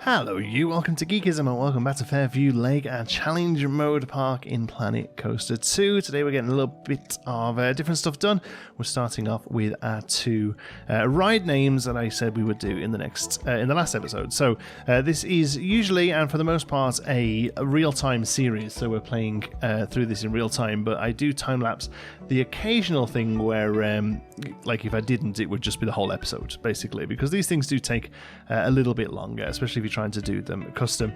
Hello you, welcome to Geekism and welcome back to Fairview Lake, our challenge mode park in Planet Coaster 2. Today we're getting a little bit of different stuff done. We're starting off with our two ride names that I said we would do in the last episode. So this is usually, and for the most part, a real-time series. So we're playing through this in real time, but I do time-lapse the occasional thing where, like if I didn't, it would just be the whole episode, basically, because these things do take a little bit longer, especially if you're trying to do them custom.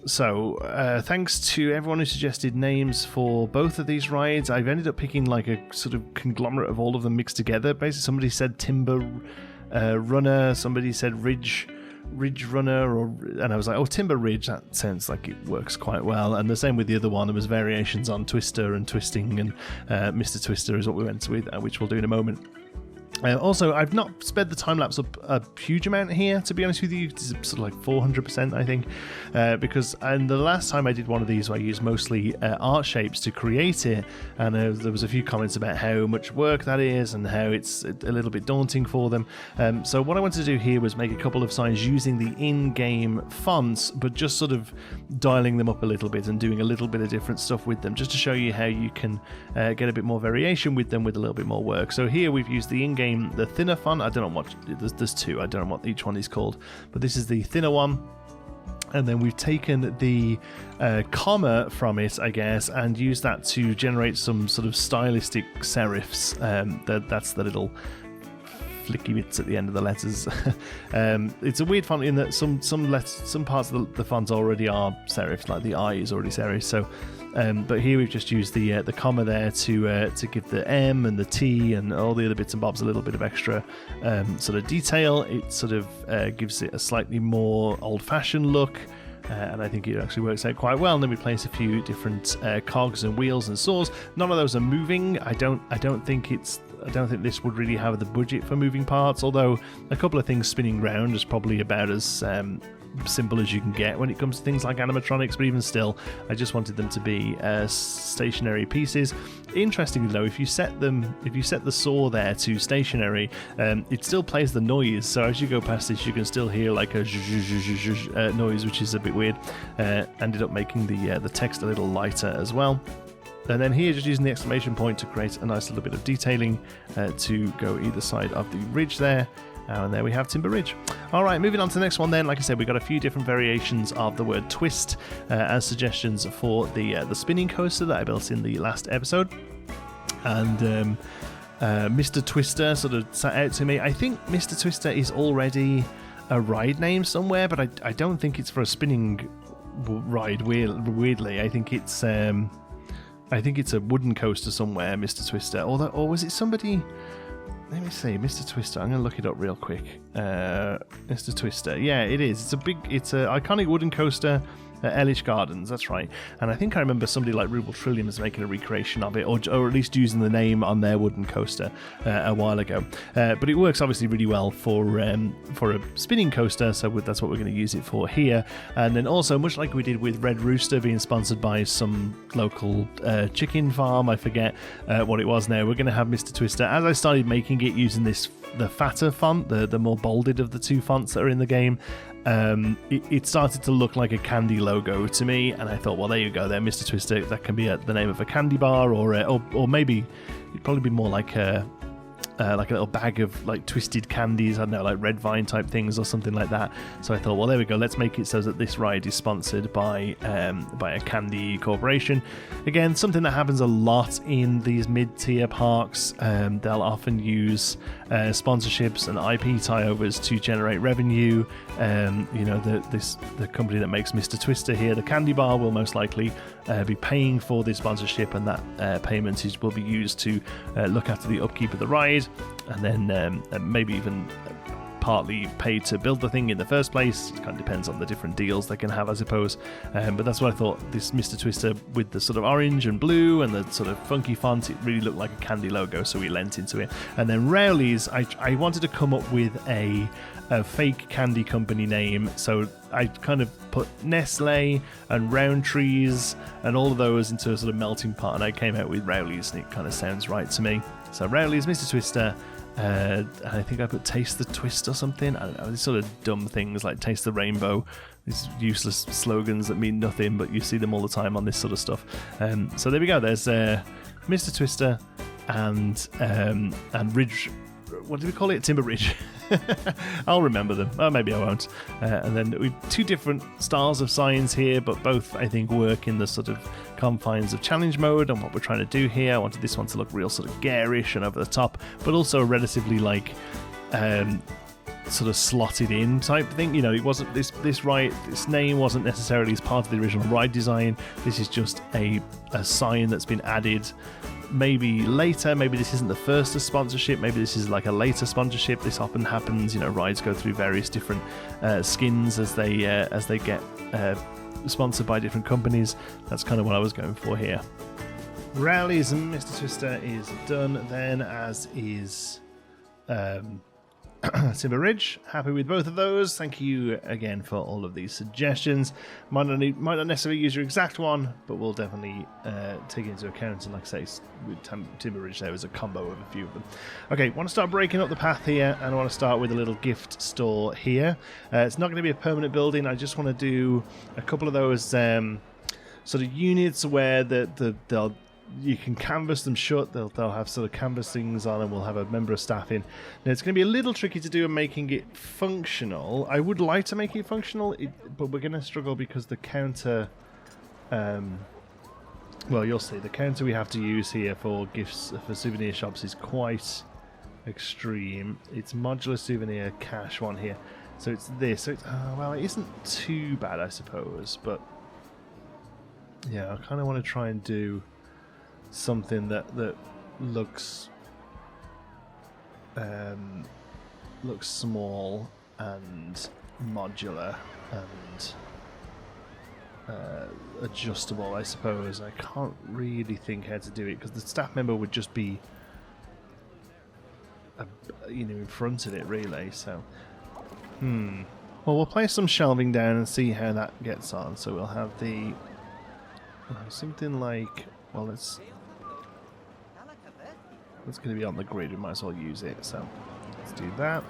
So thanks to everyone who suggested names for both of these rides. I've ended up picking like a sort of conglomerate of all of them mixed together. Basically, somebody said Timber Runner, somebody said Ridge Runner, and I was like, oh, Timber Ridge, that sounds like it works quite well. And the same with the other one. There was variations on Twister and Twisting, and Mr. Twister is what we went with, which we'll do in a moment. Also, I've not sped the time lapse up a huge amount here, to be honest with you. It's sort of like 400%, I think, because and the last time I did one of these, I used mostly art shapes to create it, and there was a few comments about how much work that is and how it's a little bit daunting for them. So what I wanted to do here was make a couple of signs using the in-game fonts, but just sort of dialing them up a little bit and doing a little bit of different stuff with them, just to show you how you can get a bit more variation with them with a little bit more work. So here we've used the in-game, the thinner font. I don't know what, there's two, I don't know what each one is called, but this is the thinner one. And then we've taken the comma from it, I guess, and used that to generate some sort of stylistic serifs. That's the little flicky bits at the end of the letters. It's a weird font in that some parts of the font already are serifs, like the I is already serif. So, but here we've just used the comma there to give the M and the T and all the other bits and bobs a little bit of extra sort of detail. It sort of gives it a slightly more old-fashioned look. And I think it actually works out quite well. And then we place a few different cogs and wheels and saws. None of those are moving. I don't think this would really have the budget for moving parts. Although a couple of things spinning round is probably about as simple as you can get when it comes to things like animatronics. But even still, I just wanted them to be stationary pieces. Interestingly, though, if you set the saw there to stationary, it still plays the noise. So as you go past this, you can still hear like a noise, which is a bit weird. Ended up making the text a little lighter as well. And then here, just using the exclamation point to create a nice little bit of detailing to go either side of the ridge there. And there we have Timber Ridge. All right, moving on to the next one then. Like I said, we've got a few different variations of the word twist as suggestions for the spinning coaster that I built in the last episode. And Mr. Twister sort of sat out to me. I think Mr. Twister is already a ride name somewhere, but I don't think it's for a spinning ride, weirdly. I think it's a wooden coaster somewhere, Mr. Twister. Or was it somebody... Let me see, Mr. Twister. I'm going to look it up real quick. Mr. Twister. Yeah, it is. It's a iconic wooden coaster at Ellish Gardens. That's right. And I think I remember somebody like Ruble Trilliums making a recreation of it, or at least using the name on their wooden coaster a while ago. But it works obviously really well for a spinning coaster, so that's what we're going to use it for here. And then also, much like we did with Red Rooster being sponsored by some local chicken farm, I forget what it was now, we're going to have Mr. Twister. As I started making it using the fatter font, the more bolded of the two fonts that are in the game, it started to look like a candy logo to me, and I thought, well, there you go there, Mr. Twister. That can be the name of a candy bar, or maybe it'd probably be more like a little bag of like twisted candies, I don't know, like red vine type things or something like that. So I thought, well, there we go, let's make it so that this ride is sponsored by a candy corporation. Again, something that happens a lot in these mid-tier parks. They'll often use sponsorships and IP tie-overs to generate revenue. The company that makes Mr. Twister here, the candy bar, will most likely be paying for this sponsorship, and that payment will be used to look after the upkeep of the ride, and then maybe even partly paid to build the thing in the first place. It kind of depends on the different deals they can have, I suppose. But that's what I thought. This Mr. Twister with the sort of orange and blue and the sort of funky font, it really looked like a candy logo, so we lent into it. And then Rowley's, I wanted to come up with a fake candy company name, so I kind of put Nestle and Roundtrees and all of those into a sort of melting pot, and I came out with Rowley's, and it kind of sounds right to me. So Rowley's, Mr. Twister, And I think I put taste the twist or something. I don't know, these sort of dumb things like taste the rainbow, these useless slogans that mean nothing, but you see them all the time on this sort of stuff. So there we go. There's Mr. Twister and Ridge. What did we call it? Timber Ridge. I'll remember them. Oh, maybe I won't. And then we've two different styles of signs here, but both I think work in the sort of confines of challenge mode and what we're trying to do here. I wanted this one to look real sort of garish and over the top, but also relatively like sort of slotted in type thing. You know, it wasn't this name wasn't necessarily as part of the original ride design. This is just a sign that's been added maybe later. Maybe this isn't the first sponsorship, maybe this is like a later sponsorship. This often happens, you know, rides go through various different skins as they get sponsored by different companies. That's kind of what I was going for here. Rallies and Mr. Twister is done then, as is Timber Ridge. Happy with both of those. Thank you again for all of these suggestions. Might not necessarily use your exact one, but we'll definitely take it into account. And like I say, with Timber Ridge there was a combo of a few of them. Okay, want to start breaking up the path here, and I want to start with a little gift store here. It's not going to be a permanent building. I just want to do a couple of those sort of units where they'll you can canvas them shut. They'll have sort of canvas things on, and we'll have a member of staff in. Now it's going to be a little tricky to do in making it functional. I would like to make it functional, but we're going to struggle because the counter well, you'll see, the counter we have to use here for gifts for souvenir shops is quite extreme. It's modular souvenir cash one here, so it's this. So it's, well, it isn't too bad, I suppose, but yeah, I kind of want to try and do something that looks small and modular and adjustable, I suppose. I can't really think how to do it because the staff member would just be in front of it, really. So well, we'll place some shelving down and see how that gets on. So we'll have the something like, well, it's going to be on the grid, we might as well use it, so let's do that.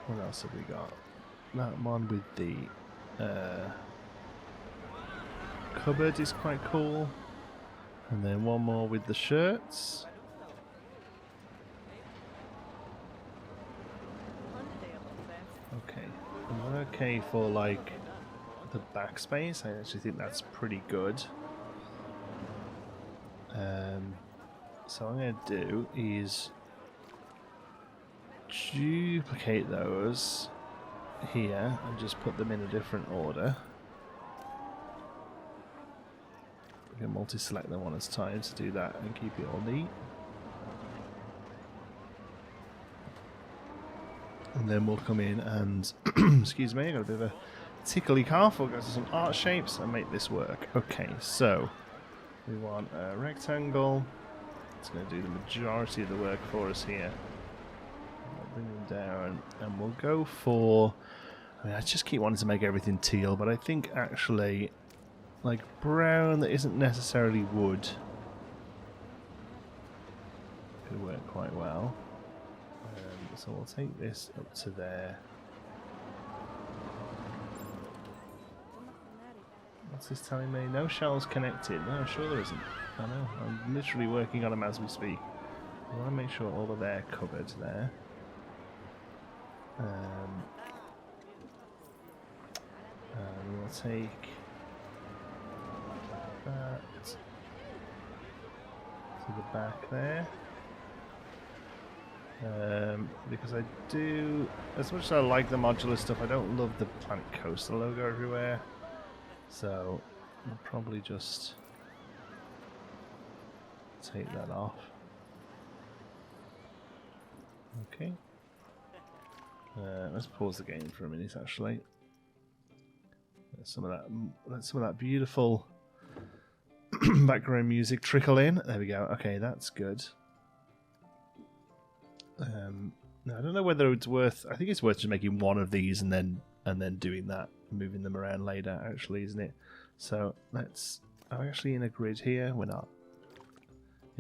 What else have we got? That one with the cupboard is quite cool, and then one more with the shirts. Okay, I'm okay for like the backspace. I actually think that's pretty good. So what I'm going to do is duplicate those here and just put them in a different order. We can multi-select them one at a time to do that and keep it all neat. And then we'll come in and, excuse me, I got a bit of a tickly cough. We'll go to some art shapes and make this work. Okay, so we want a rectangle. It's going to do the majority of the work for us here. I'll bring them down and we'll go for, I just keep wanting to make everything teal, but I think actually like brown that isn't necessarily wood could work quite well. So we'll take this up to there. What's this telling me? No shells connected. No, sure there isn't. I know. I'm literally working on them as we speak. I want to make sure all of they're covered there. And we'll take that to the back there. Because I do, as much as I like the modular stuff, I don't love the Planet Coaster logo everywhere. So I'll probably just take that off. Okay. Let's pause the game for a minute. Actually, let some of that beautiful background music trickle in. There we go. Okay, that's good. Now, I don't know whether it's worth. I think it's worth just making one of these and then doing that, moving them around later. Actually, isn't it? So let's. Are we actually in a grid here? We're not.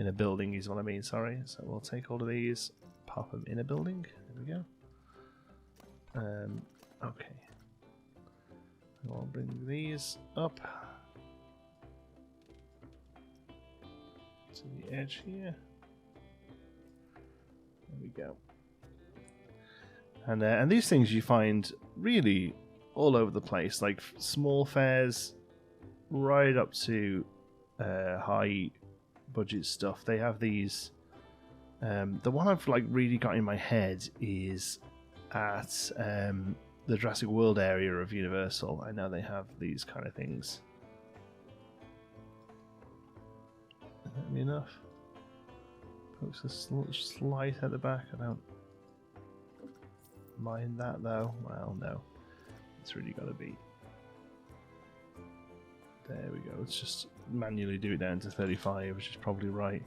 In a building is what I mean, sorry. So we'll take all of these, pop them in a building. There we go. Okay. We'll bring these up to the edge here. There we go. And these things you find really all over the place, like small fairs right up to high budget stuff. They have these. The one I've like really got in my head is at the Jurassic World area of Universal. I know they have these kind of things. Is that enough? Looks a slight at the back. I don't mind that though. Well, no, it's really got to be. There we go. Let's just manually do it down to 35, which is probably right.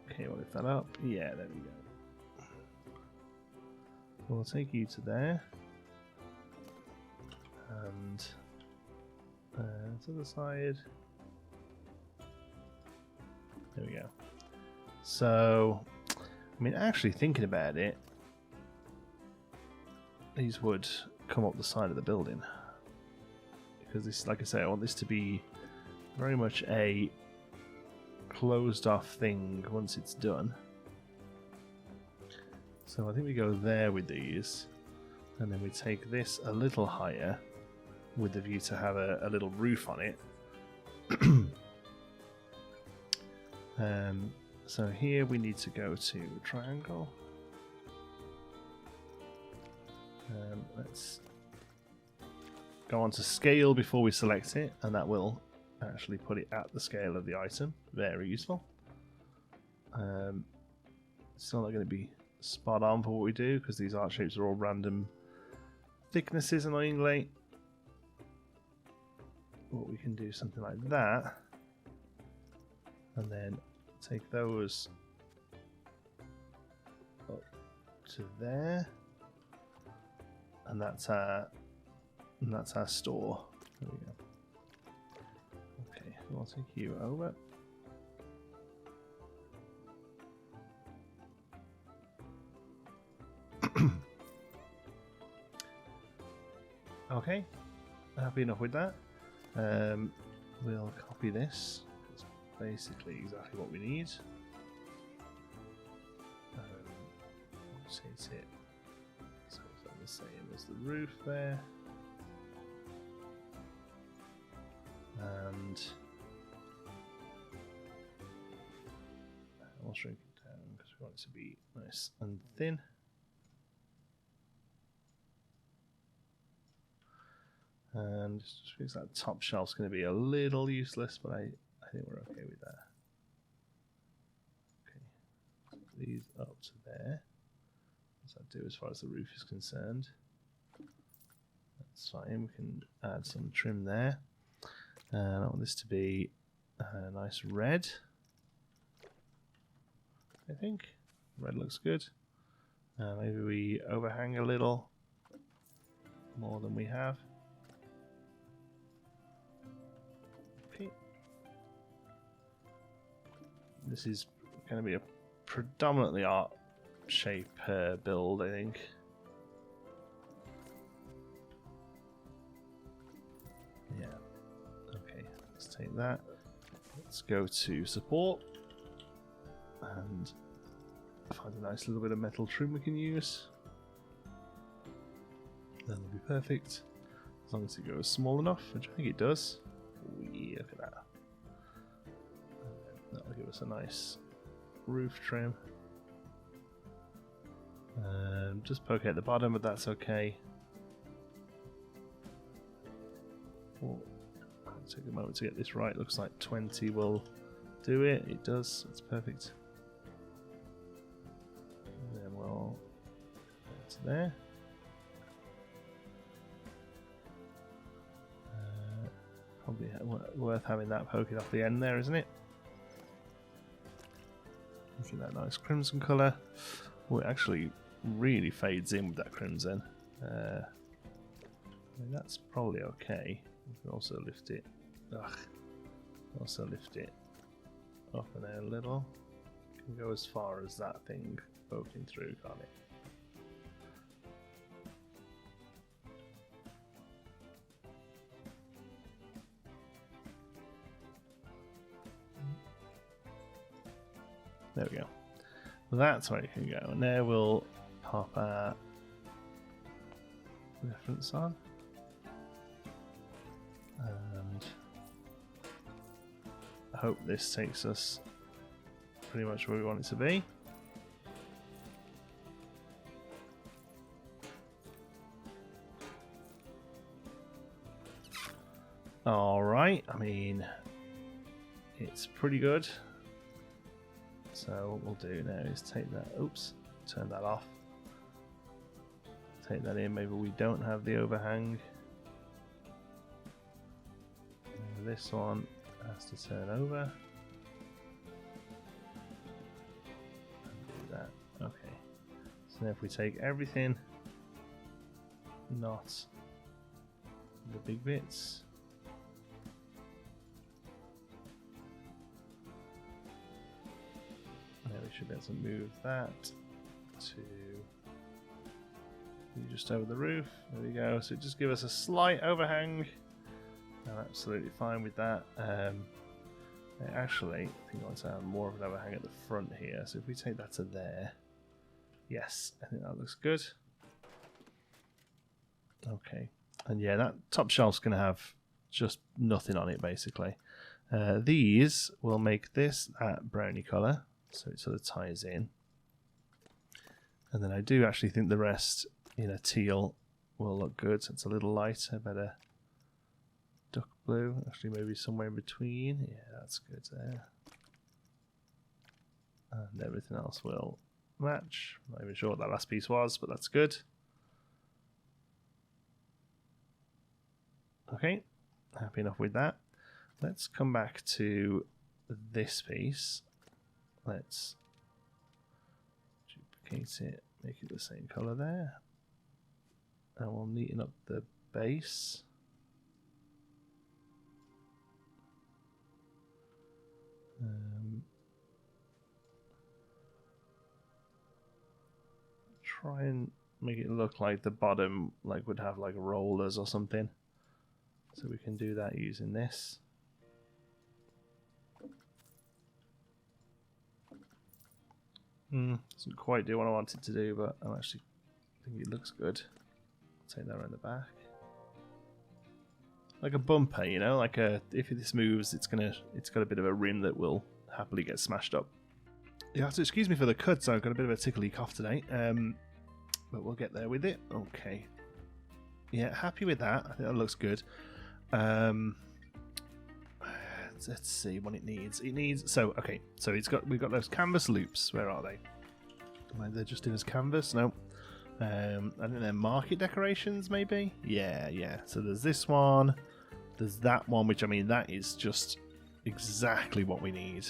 Okay, we'll lift that up. Yeah, there we go. So we'll take you to there. And to the side. There we go. So, I mean, actually thinking about it, these would come up the side of the building. Because this, like I say, I want this to be very much a closed off thing once it's done. So I think we go there with these, and then we take this a little higher with the view to have a little roof on it. So here we need to go to triangle. Let's go on to scale before we select it, and that will actually put it at the scale of the item. Very useful. Still not going to be spot on for what we do because these art shapes are all random thicknesses, annoyingly. But we can do something like that, and then take those up to there, and that's our store. There we go. Okay, I'll take you over. Okay, happy enough with that. We'll copy this. It's basically exactly what we need. Rotate it so it's on the same as the roof there. And we'll shrink it down because we want it to be nice and thin. And just because that top shelf's going to be a little useless, but I think we're okay with that. Okay, put these up to there. What's that do as far as the roof is concerned? That's fine. We can add some trim there. And I want this to be a nice red. I think red looks good. Maybe we overhang a little more than we have. Okay. This is going to be a predominantly art shape build, I think. Yeah. Okay, let's take that. Let's go to support and find a nice little bit of metal trim we can use. That'll be perfect. As long as it goes small enough, which I think it does. Yeah, look at that. That'll give us a nice roof trim. Just poke at the bottom, but that's okay. Oh, it'll take a moment to get this right. Looks like 20 will do it. It does. It's perfect. And then we'll go to there. Probably worth having that poking off the end there, isn't it? Look at that nice crimson colour. Oh, it actually really fades in with that crimson. I mean, that's probably okay. We can also lift it. Also lift it up and there a little. Can go as far as that thing poking through, can't it? There we go. That's where it can go. And there we'll pop our reference on. And I hope this takes us pretty much where we want it to be. Alright, I mean, it's pretty good. So what we'll do now is take that, oops, turn that off. Take that in, maybe we don't have the overhang. And this one has to turn over. And do that, okay. So now if we take everything, not the big bits. Now we should be able to move that to just over the roof. There we go. So just give us a slight overhang. I'm absolutely fine with that. Actually, I think I want to have more of an overhang at the front here. So if we take that to there, yes, I think that looks good. Okay, and yeah, that top shelf's going to have just nothing on it basically. These will make this that brownie colour. So it sort of ties in. And then I do actually think the rest in a teal will look good. So it's a little light. I better duck blue. Actually, maybe somewhere in between. Yeah, that's good there. And everything else will match. I'm not even sure what that last piece was, but that's good. Okay, happy enough with that. Let's come back to this piece. Let's duplicate it, make it the same color there, and we'll neaten up the base. Try and make it look like the bottom would have like rollers or something, so we can do that using this. Doesn't quite do what I want it to do, but I actually think it looks good. I'll take that around the back. Like a bumper, you know, like if this moves, it's got a bit of a rim that will happily get smashed up. You have to excuse me for the cuts, I've got a bit of a tickly cough today, but we'll get there with it. Okay. Yeah, happy with that. I think that looks good. Let's see what it needs. We've got those canvas loops. Where are they? They're just in as canvas? No. I think they're market decorations, maybe? Yeah. So there's this one. There's that one, which, I mean, that is just exactly what we need.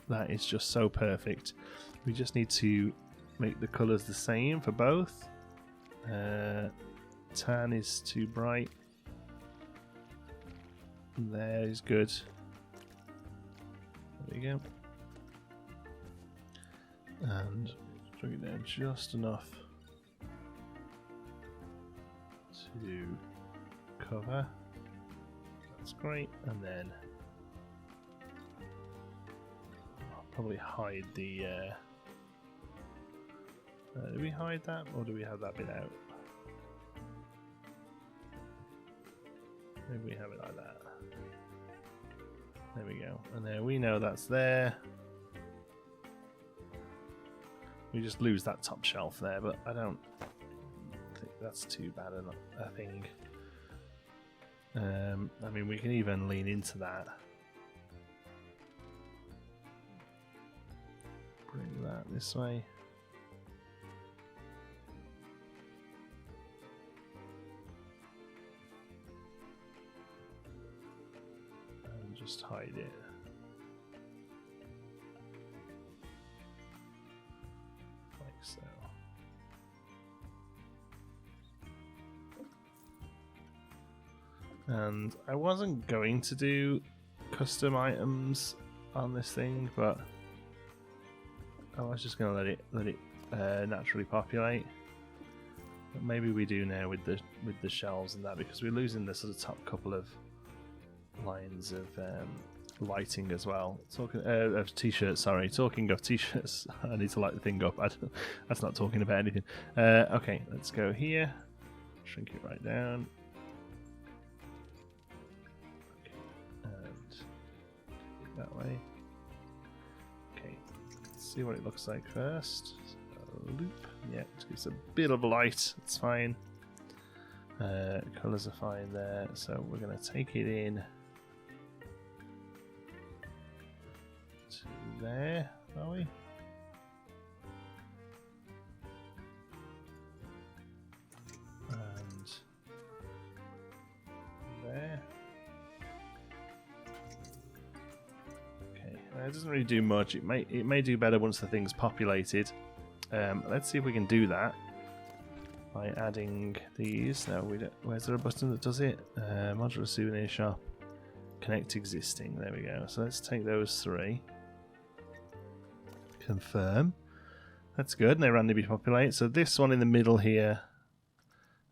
That is just so perfect. We just need to make the colours the same for both. Tan is too bright. There is good. There we go. And bring it down just enough to cover. That's great. And then I'll probably hide the. Do we hide that, or do we have that bit out? Maybe we have it like that. There we go. And there we know that's there. We just lose that top shelf there, but I don't think that's too bad a thing. I mean, we can even lean into that. Bring that this way. And just hide it. Like so. And I wasn't going to do custom items on this thing, but I was just going to let it naturally populate. But maybe we do now with the shelves and that, because we're losing the sort of top couple of lines of lighting as well. Talking of t-shirts, sorry. Talking of t-shirts, I need to light the thing up. That's not talking about anything. Okay, let's go here. Shrink it right down. Okay, and that way. Okay, let's see what it looks like first. So, loop. Yeah, it gives a bit of light. It's fine. Colours are fine there. So we're going to take it in to there, are we? And there. Okay, it doesn't really do much. It may do better once the thing's populated. Let's see if we can do that by adding these. No, we don't. Where's there a button that does it? Modular souvenir shop. Connect existing. There we go. So let's take those three. Confirm. That's good. And they randomly populate. So this one in the middle here.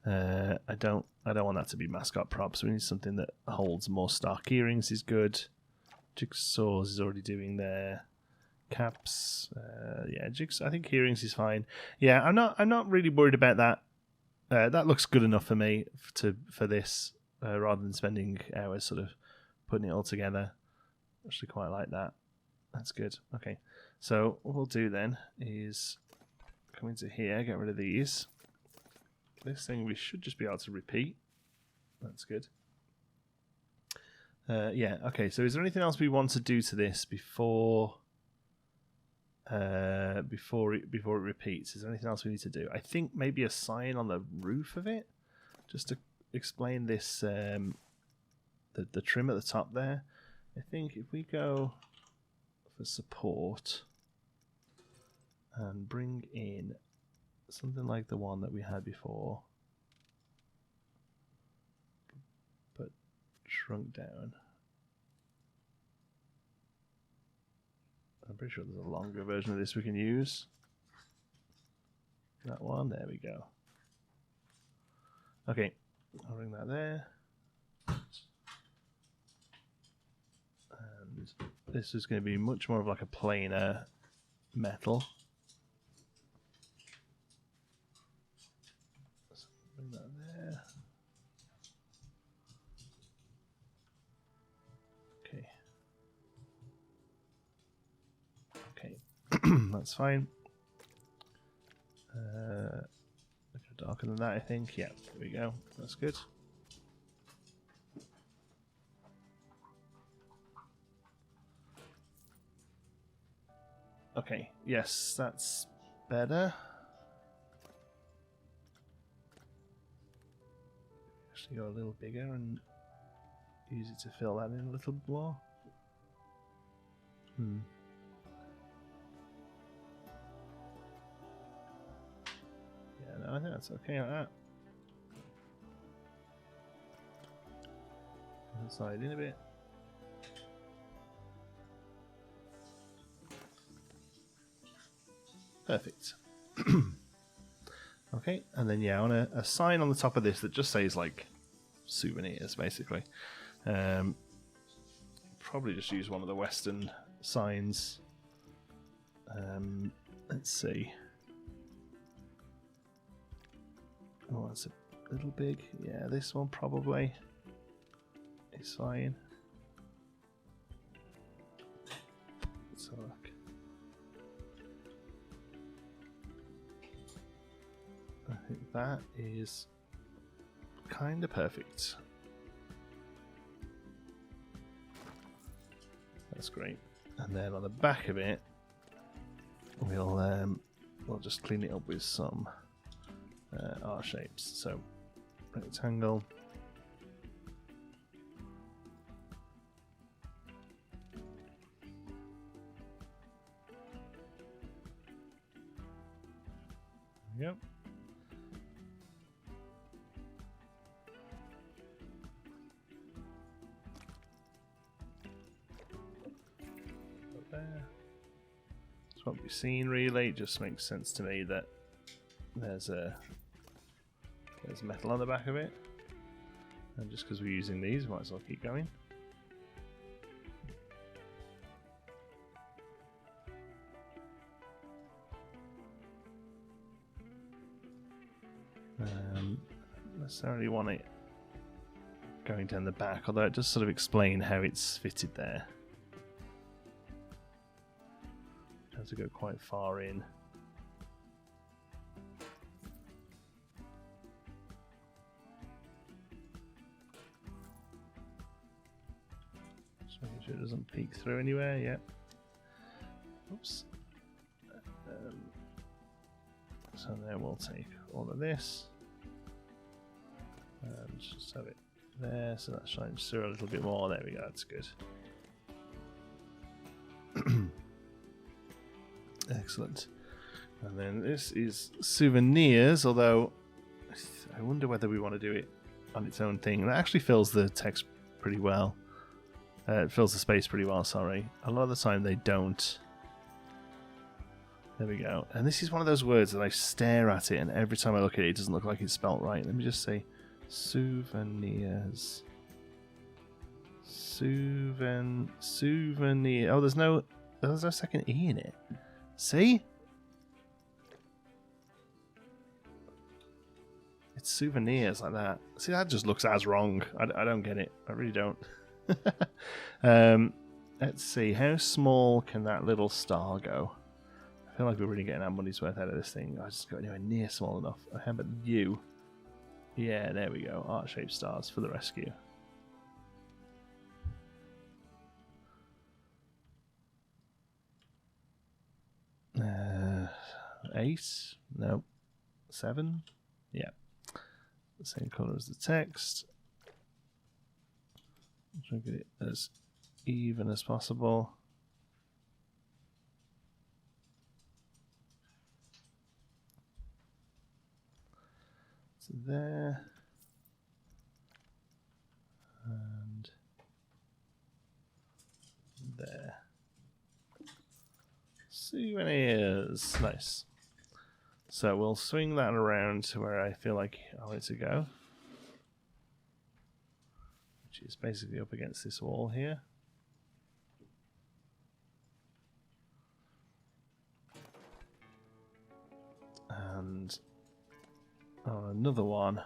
I don't want that to be mascot props. We need something that holds more stock. Earrings is good. Jigsaws is already doing there. Caps, yeah, I think earrings is fine. Yeah, I'm not really worried about that. That looks good enough for me for this, rather than spending hours sort of putting it all together. Actually, quite like that. That's good. Okay, so what we'll do then is come into here, get rid of these. This thing we should just be able to repeat. That's good. Yeah. Okay. So is there anything else we want to do to this before? Before it repeats, is there anything else we need to do? I think maybe a sign on the roof of it, just to explain this. The trim at the top there. I think if we go for support and bring in something like the one that we had before, but shrunk down. I'm pretty sure there's a longer version of this we can use. That one, there we go. Okay, I'll bring that there. And this is going to be much more of like a plainer metal. So bring that there. Okay. Okay, that's fine. Darker than that, I think. Yeah, there we go. That's good. Okay, yes, that's better. Actually go a little bigger and use it to fill that in a little more. Yeah, no, I think that's okay like that. Slide in a bit. Perfect. Okay, and then yeah, I want a sign on the top of this that just says like souvenirs, basically. Probably just use one of the Western signs. Let's see. Oh, that's a little big. Yeah, this one probably is fine. Let's have a look. I think that is kind of perfect. That's great. And then on the back of it, we'll just clean it up with some R shapes. So rectangle. There we go. there. That's what we've seen really. It just makes sense to me that there's metal on the back of it. And just because we're using these, we might as well keep going. Necessarily want it going down the back, although it does sort of explain how it's fitted there. It has to go quite far in. Just making sure it doesn't peek through anywhere. Yep. Oops. So then we'll take all of this and just have it there, so that shines through a little bit more. There we go, that's good. Excellent. And then this is souvenirs, although I wonder whether we want to do it on its own thing. It actually fills the text pretty well. It fills the space pretty well, sorry. A lot of the time they don't. There we go. And this is one of those words that I stare at it, and every time I look at it, it doesn't look like it's spelt right. Let me just say souvenirs. Souvenir. Oh, there's no second E in it. See? It's souvenirs like that. See, that just looks as wrong. I don't get it. I really don't. Let's see. How small can that little star go? I feel like we're really getting our money's worth out of this thing. I just got anywhere near small enough. How about you? Yeah, there we go. Art-shaped stars for the rescue. Eight? No. 7? Yeah. The same colour as the text. Try to get it as even as possible. So there. And there. Souvenirs. Nice. So we'll swing that around to where I feel like I want it to go. Which is basically up against this wall here. And on another one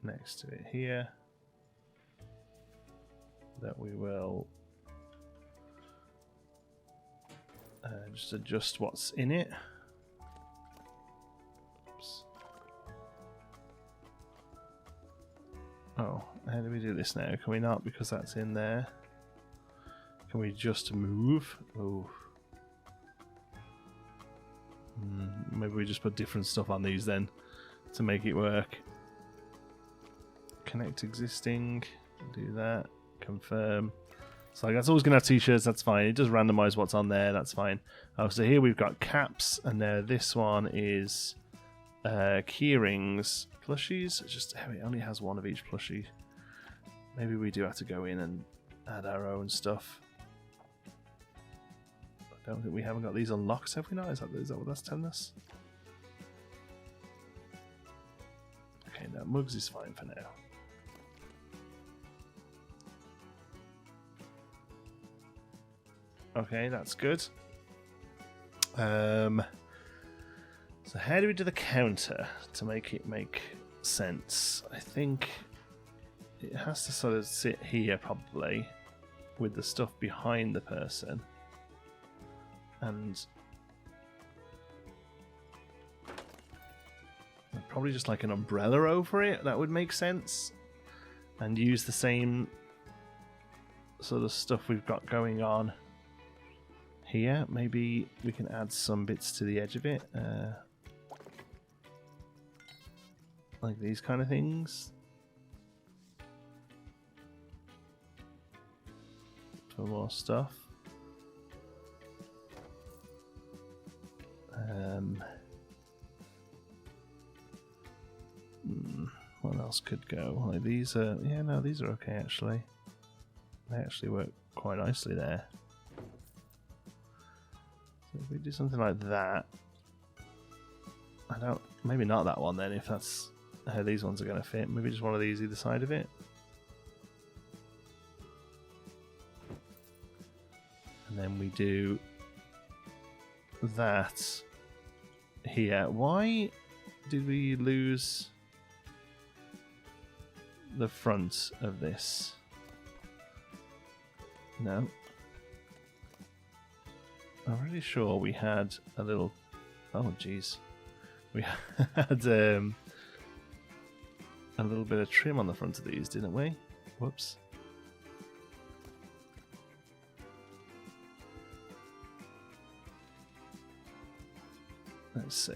next to it here that we will just adjust what's in it. Oops. Oh, how do we do this now? Can we not, because that's in there? Can we just move? Oh. Maybe we just put different stuff on these then to make it work. Connect existing, do that, confirm. So that's always going to have t-shirts, that's fine. It does randomize what's on there, that's fine. Oh, so here we've got caps, and this one is keyrings, plushies. It's just it only has one of each plushie. Maybe we do have to go in and add our own stuff. I don't think we haven't got these unlocked, have we not? Is that what that's telling us? Okay, now mugs is fine for now. Okay, that's good. So how do we do the counter to make it make sense? I think it has to sort of sit here probably with the stuff behind the person. And probably just like an umbrella over it, that would make sense. And use the same sort of stuff we've got going on here. Maybe we can add some bits to the edge of it. Like these kind of things. For more stuff. What else could go? Like these are, yeah, no, these are okay actually. They actually work quite nicely there. So if we do something like that, maybe not that one then, if that's how these ones are going to fit. Maybe just one of these either side of it. And then we do that here. Why did we lose the front of this? No. I'm really sure we had a little... Oh, jeez. We had a little bit of trim on the front of these, didn't we? Whoops. Let's see.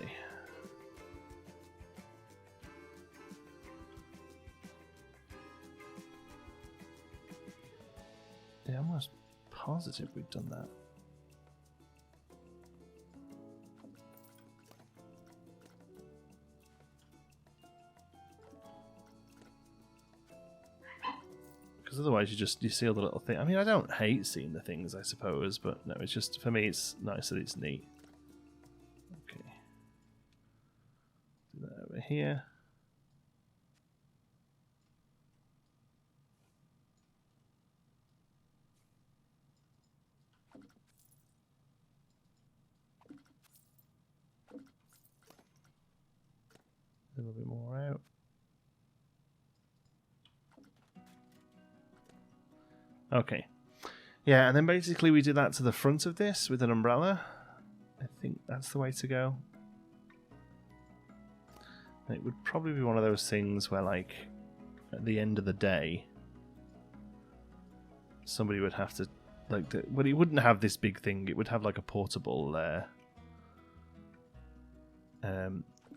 Yeah, I'm almost positive we'd done that. Because otherwise you see all the little things. I mean, I don't hate seeing the things, I suppose, but no, it's just, for me, it's nice that it's neat. Okay. Do that over here. A little bit more out. Okay. Yeah, and then basically we did that to the front of this with an umbrella. I think that's the way to go. And it would probably be one of those things where, like, at the end of the day, somebody would have to, like, well, it wouldn't have this big thing. It would have, like, a portable,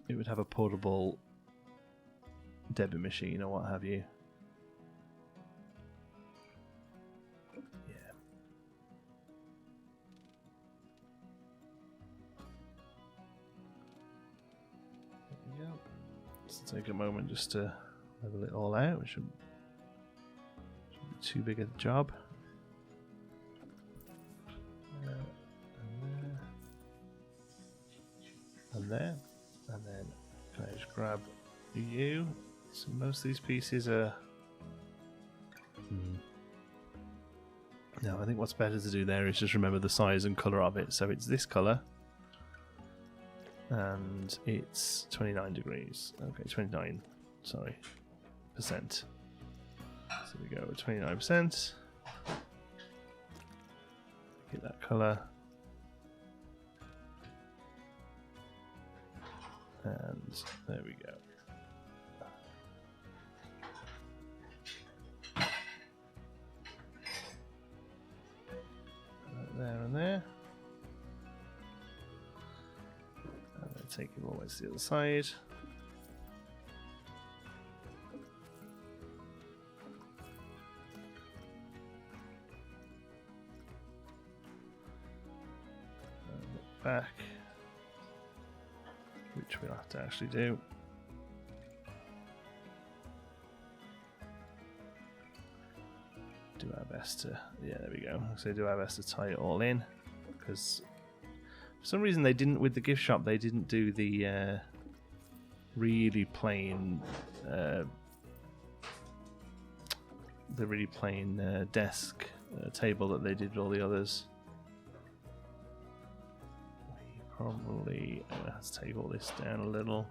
it would have a portable debit machine or what have you. Take a moment just to level it all out. It shouldn't be too big a job. And there. And then can I just grab you? So most of these pieces are... No, I think what's better to do there is just remember the size and colour of it. So it's this colour. And it's 29 degrees. Okay, 29, sorry, percent. So we go with 29%. Get that colour. And there we go. There and there. Take it all the way to the other side. And look back, which we'll have to actually do. Do our best to, yeah, there we go. So do our best to tie it all in, because for some reason they didn't, with the gift shop, they didn't do the really plain desk table that they did with all the others. We probably have to take all this down a little.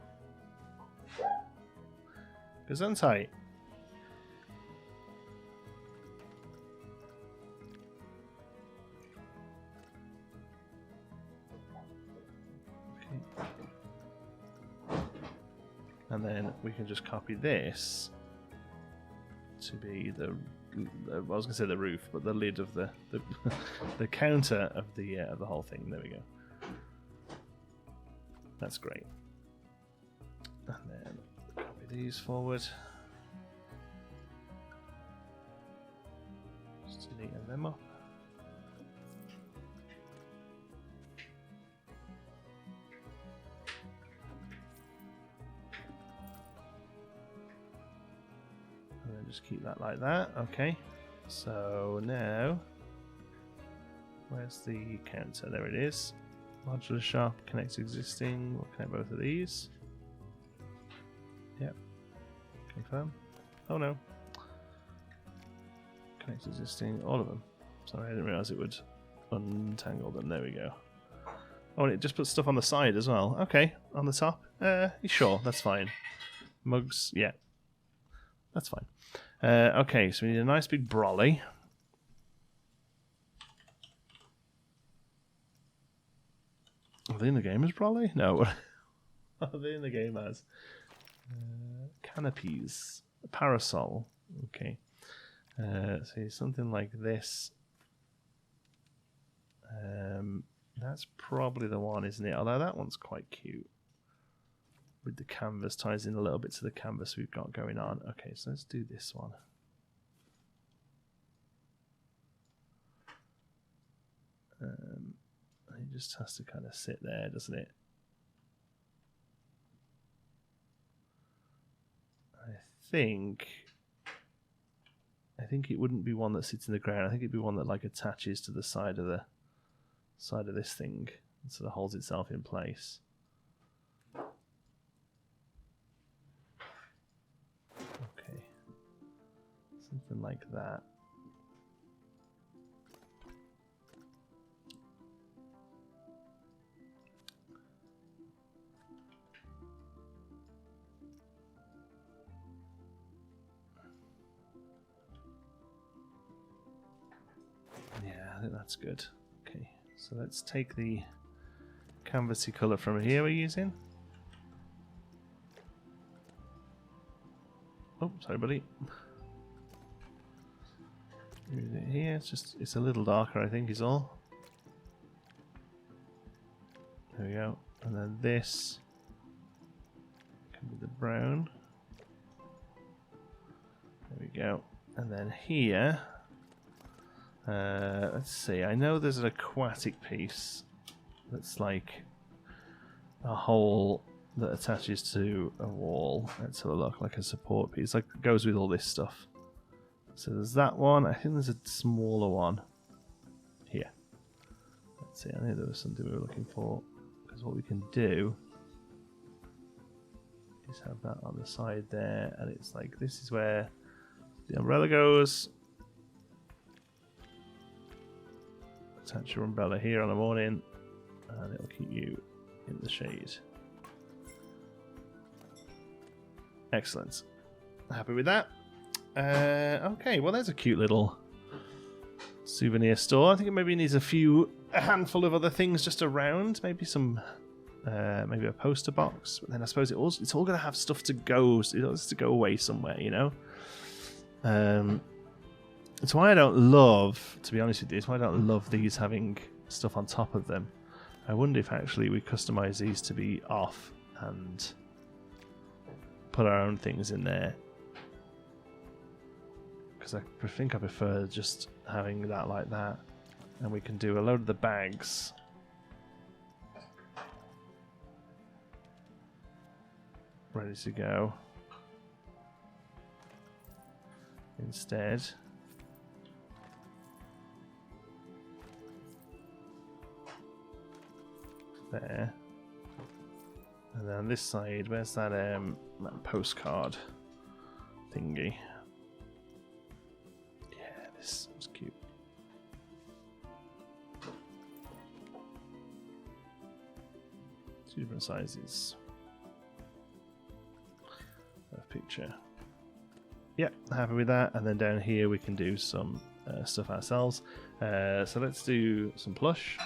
Gesundheit. And then we can just copy this to be the I was going to say the roof, but the lid of the the counter of the whole thing. There we go. That's great. And then copy these forward. Just to neaten them up. Just keep that like that. Okay, So now, where's the counter? There it is. Modular shop, connect existing. We'll connect both of these. Yep. Confirm. Oh no. Connect existing, all of them. Sorry, I didn't realise it would untangle them. There we go. Oh, and it just puts stuff on the side as well. Okay, on the top. Sure, that's fine. Mugs, yeah. That's fine. Okay, so we need a nice big brolly. Are they in the game as brolly? No. What are they in the game as? Canopies. A parasol. Okay. So something like this. That's probably the one, isn't it? Although that one's quite cute. With the canvas, ties in a little bit to the canvas we've got going on. Okay, so let's do this one. It just has to kind of sit there, doesn't it? I think it wouldn't be one that sits in the ground. I think it'd be one that like attaches to the side of this thing and sort of holds itself in place. Okay. Something like that. Yeah, I think that's good. Okay, so let's take the canvasy colour from here we're using. Oh, sorry, buddy. Use it here. It's a little darker, I think, is all. There we go. And then this can be the brown. There we go. And then here, let's see. I know there's an aquatic piece that's like a hole that attaches to a wall. Let's have a look, like a support piece. Like goes with all this stuff. So there's that one. I think there's a smaller one here. Let's see. I think there was something we were looking for. Because what we can do is have that on the side there, and it's like this is where the umbrella goes. Attach your umbrella here on the morning, and it'll keep you in the shade. Excellent. Happy with that. Okay, well, there's a cute little souvenir store. I think it maybe needs a handful of other things just around. Maybe some, maybe a poster box. But then I suppose it's all going to have stuff to go. So it has to go away somewhere, you know. It's why I don't love, to be honest with you, it's why I don't love these having stuff on top of them. I wonder if actually we customize these to be off and put our own things in there. Because I think I prefer just having that like that. And we can do a load of the bags. Ready to go. Instead. There. And then on this side, where's that postcard thingy? Yeah, this was cute. Two different sizes of picture. Yep, happy with that. And then down here we can do some stuff ourselves. So let's do some plush.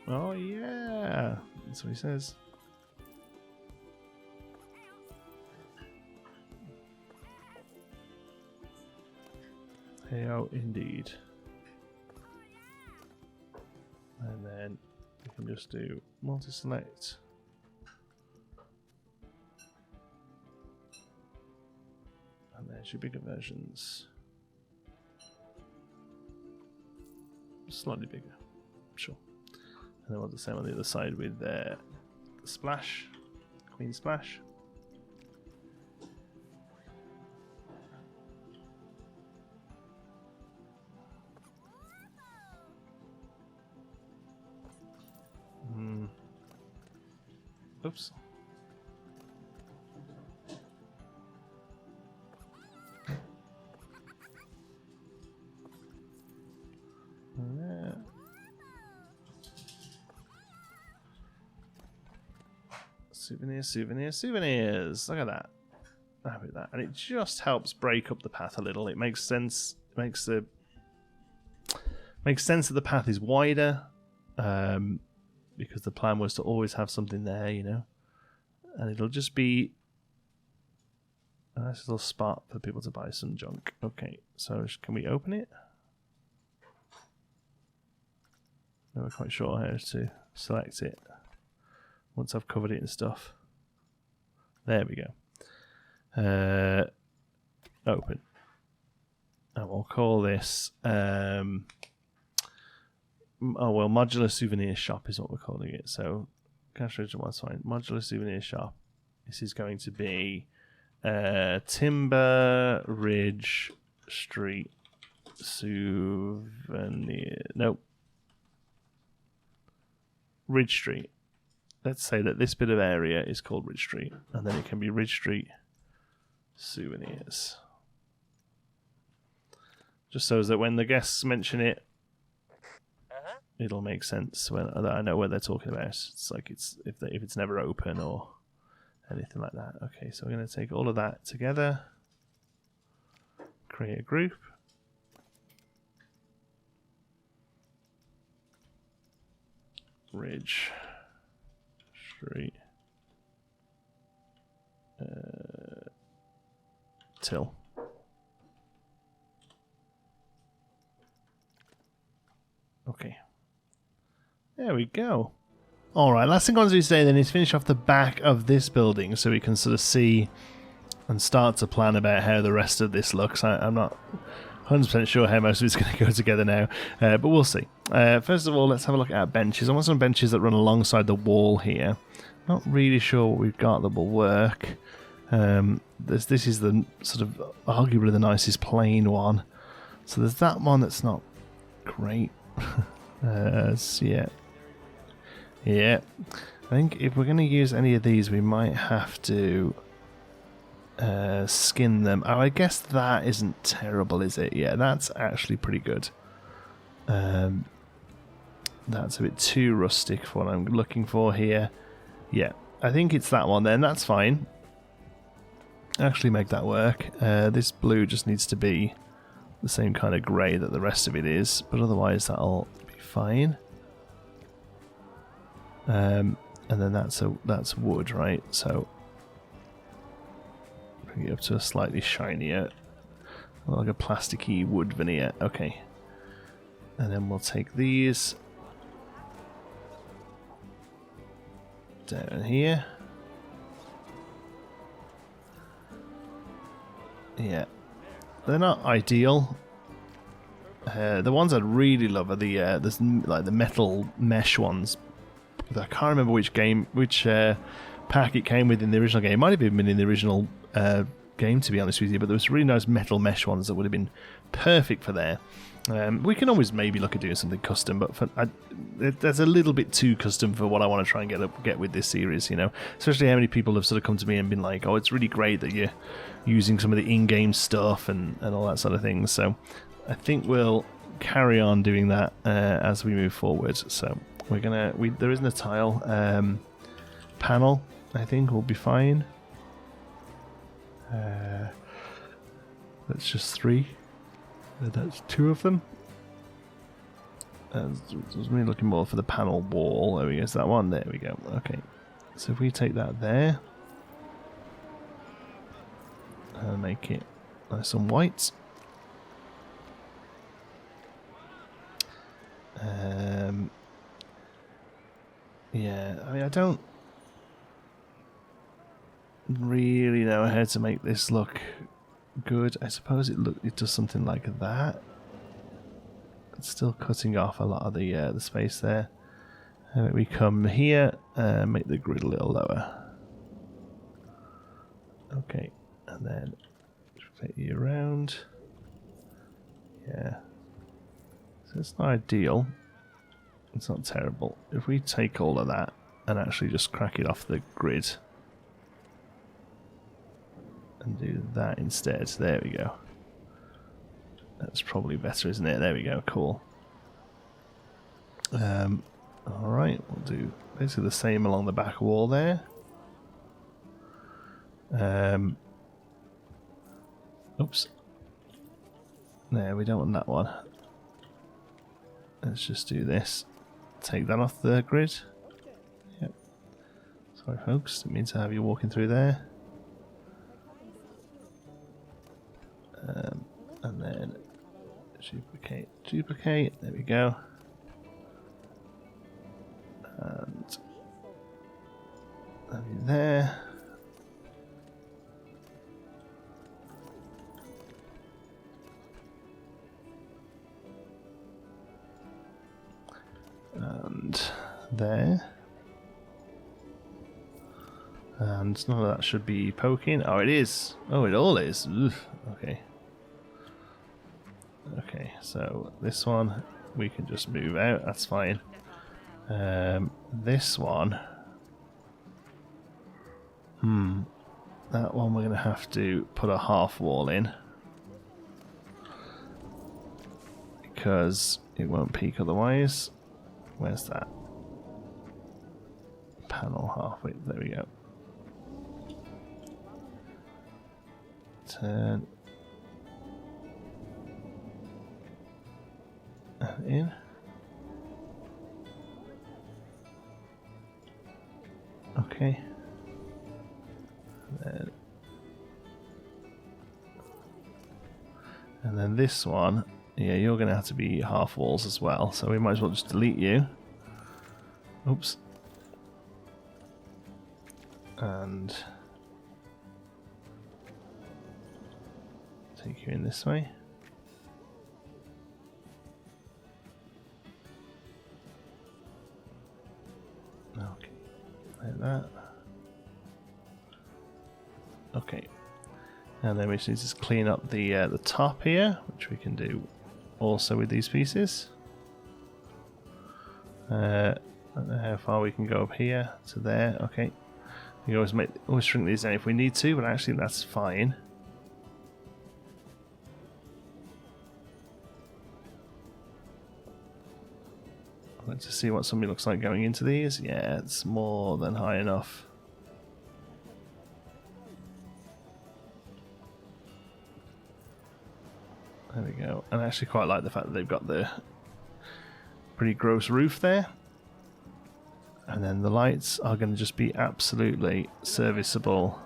Oh yeah, that's what he says. Hey, oh, indeed. And then we can just do multi-select. And there's your bigger versions. Slightly bigger, sure. And then we'll do the same on the other side with the splash, Queen Splash. Oops. Souvenirs, souvenirs, souvenirs. Look at that. Happy with that. And it just helps break up the path a little. It makes sense. It makes sense that the path is wider, because the plan was to always have something there, you know. And it'll just be a nice little spot for people to buy some junk. Okay, so can we open it? Never quite sure how to select it once I've covered it and stuff. There we go. Open. And we'll call this modular souvenir shop is what we're calling it. So cash register one's fine. Modular souvenir shop. This is going to be Timber Ridge Street Souvenir. Nope. Ridge Street. Let's say that this bit of area is called Ridge Street, and then it can be Ridge Street Souvenirs. Just so that when the guests mention it, it'll make sense when I know what they're talking about. It's like if it's never open or anything like that. Okay, so we're going to take all of that together, create a group. Ridge Street Till. Okay. There we go. Alright, last thing I want to do today then is finish off the back of this building so we can sort of see and start to plan about how the rest of this looks. I'm not 100% sure how most of it's going to go together now, but we'll see. First of all, let's have a look at our benches. I want some benches that run alongside the wall here. Not really sure what we've got that will work. This is the sort of arguably the nicest plain one. So there's that one that's not great. Yeah. I think if we're going to use any of these, we might have to skin them. Oh, I guess that isn't terrible, is it? Yeah, that's actually pretty good. That's a bit too rustic for what I'm looking for here. Yeah, I think it's that one then. That's fine. Actually make that work. This blue just needs to be the same kind of grey that the rest of it is, but otherwise that'll be fine. And then that's wood, right? So bring it up to a slightly shinier, like a plasticky wood veneer. Okay. And then we'll take these down here. Yeah. They're not ideal. The ones I'd really love are the like the metal mesh ones. I can't remember which pack it came with in the original game. It might have been in the original game, to be honest with you, but there was really nice metal mesh ones that would have been perfect for there. We can always maybe look at doing something custom, but that's a little bit too custom for what I want to try and get with this series, you know. Especially how many people have sort of come to me and been like, oh, it's really great that you're using some of the in-game stuff and all that sort of thing. So I think we'll carry on doing that as we move forward. So there isn't a tile panel. I think will be fine. That's just 3. That's 2 of them. I was really looking more for the panel wall. There we go. Is that one? There we go. Okay. So if we take that there and make it nice and white. Yeah, I mean, I don't really know how to make this look good. I suppose it does something like that. It's still cutting off a lot of the space there. We come here and make the grid a little lower. Okay, and then flip you around. Yeah. So it's not ideal. It's not terrible. If we take all of that and actually just crack it off the grid. And do that instead. There we go. That's probably better, isn't it? There we go, cool. Alright, we'll do basically the same along the back wall there. Oops. There, we don't want that one. Let's just do this. Take that off the grid. Yep. Sorry folks, didn't mean to have you walking through there. And then duplicate, duplicate, there we go. And there. And there. And none of that should be poking. Oh, it is. Oh, it all is. Oof. Okay. Okay, so this one we can just move out. That's fine. This one. That one we're going to have to put a half wall in. Because it won't peak otherwise. Where's that? Panel halfway. There we go. Turn. And in. Okay. And then this one, yeah, you're going to have to be half walls as well, so we might as well just delete you. Oops. And take you in this way. Okay, like that. Okay, and then we just need to clean up the top here, which we can do also with these pieces. I don't know how far we can go up here to there. Okay, we can always shrink these down if we need to, but actually that's fine. Let's just see what somebody looks like going into these. Yeah, it's more than high enough. There we go. And I actually quite like the fact that they've got the pretty gross roof there. And then the lights are going to just be absolutely serviceable.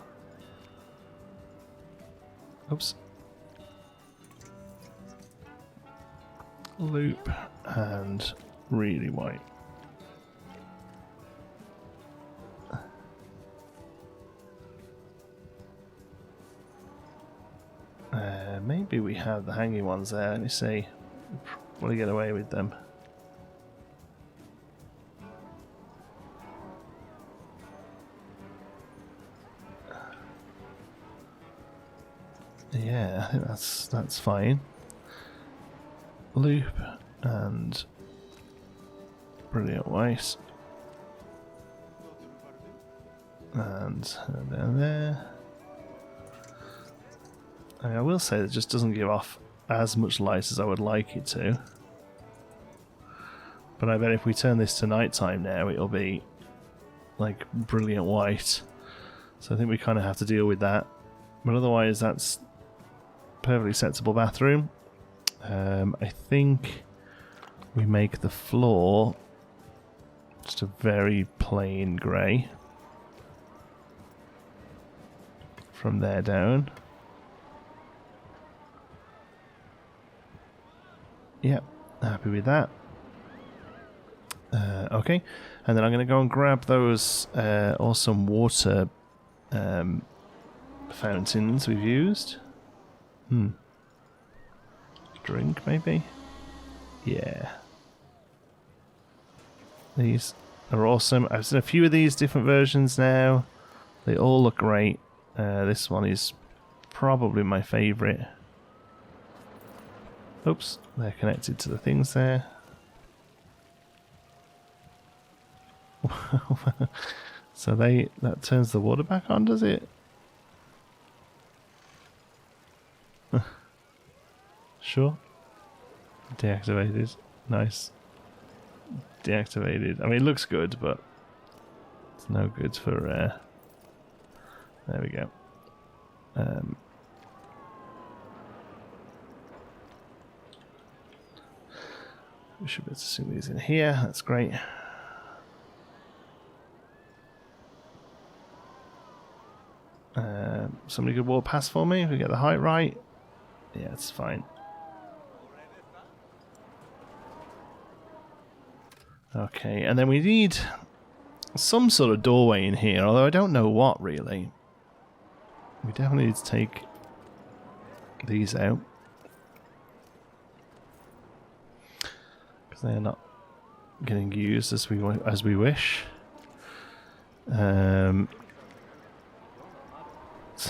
Oops. Loop and really white. Maybe we have the hanging ones there. Let me see. Probably get away with them. Yeah, I think that's fine. Loop and brilliant white. And down there. I will say it just doesn't give off as much light as I would like it to. But I bet if we turn this to nighttime now, it'll be like brilliant white. So I think we kind of have to deal with that. But otherwise, that's perfectly sensible bathroom. I think we make the floor just a very plain grey from there down. Yep, happy with that. Okay, and then I'm going to go and grab those awesome water fountains we've used. Drink, maybe? Yeah. These are awesome. I've seen a few of these different versions now. They all look great. This one is probably my favourite. Oops, they're connected to the things there. So that turns the water back on, does it? Sure. Deactivated. Nice. Deactivated. I mean, it looks good, but it's no good for... there we go. We should be able to see these in here. That's great. Somebody could walk past for me if we get the height right. Yeah, it's fine. Okay, and then we need some sort of doorway in here, although I don't know what really. We definitely need to take these out, because they're not getting used as we wish. Let's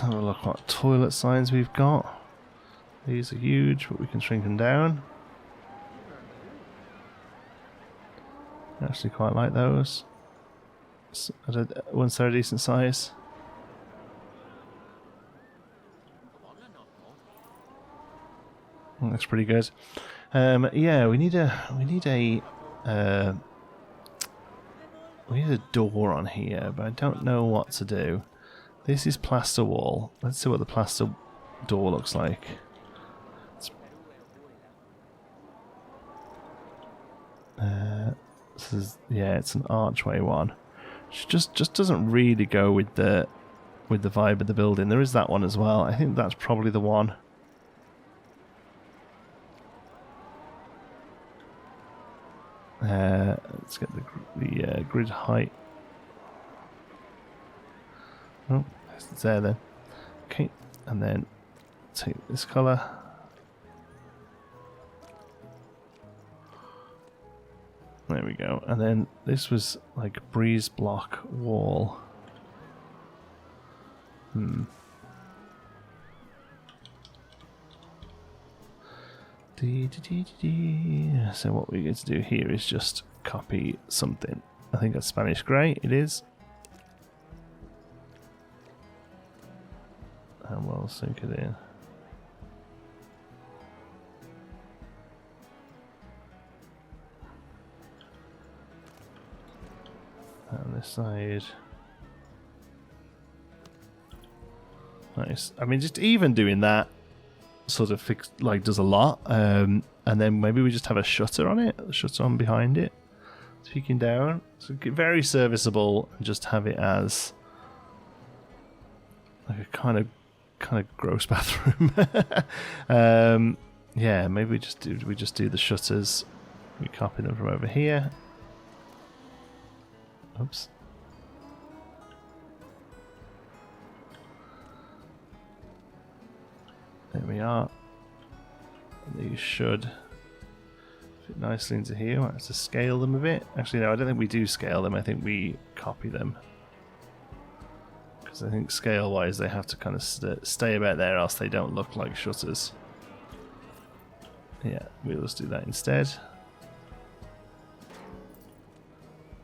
have a look what toilet signs we've got. These are huge, but we can shrink them down. I actually quite like those. Once they're a decent size. That's pretty good. Yeah, we need a door on here, but I don't know what to do. This is plaster wall. Let's see what the plaster door looks like. This is, yeah, it's an archway one. Which just doesn't really go with the vibe of the building. There is that one as well. I think that's probably the one. Let's get the grid height. Oh, it's there then. Okay, and then take this colour. There we go. And then this was like breeze block wall. So what we're going to do here is just copy something. I think that's Spanish grey. It is. And we'll sink it in. And this side. Nice. I mean, just even doing that sort of does a lot. And then maybe we just have a shutter on it, a shutter on behind it, peeking down. So very serviceable, and just have it as like a kind of gross bathroom. Yeah, maybe we just do the shutters. We copy them from over here. Oops. There we are. And these should fit nicely into here. Might have to scale them a bit. Actually, no, I don't think we do scale them. I think we copy them. Because I think scale-wise they have to kind of stay about there, else they don't look like shutters. Yeah, we'll just do that instead.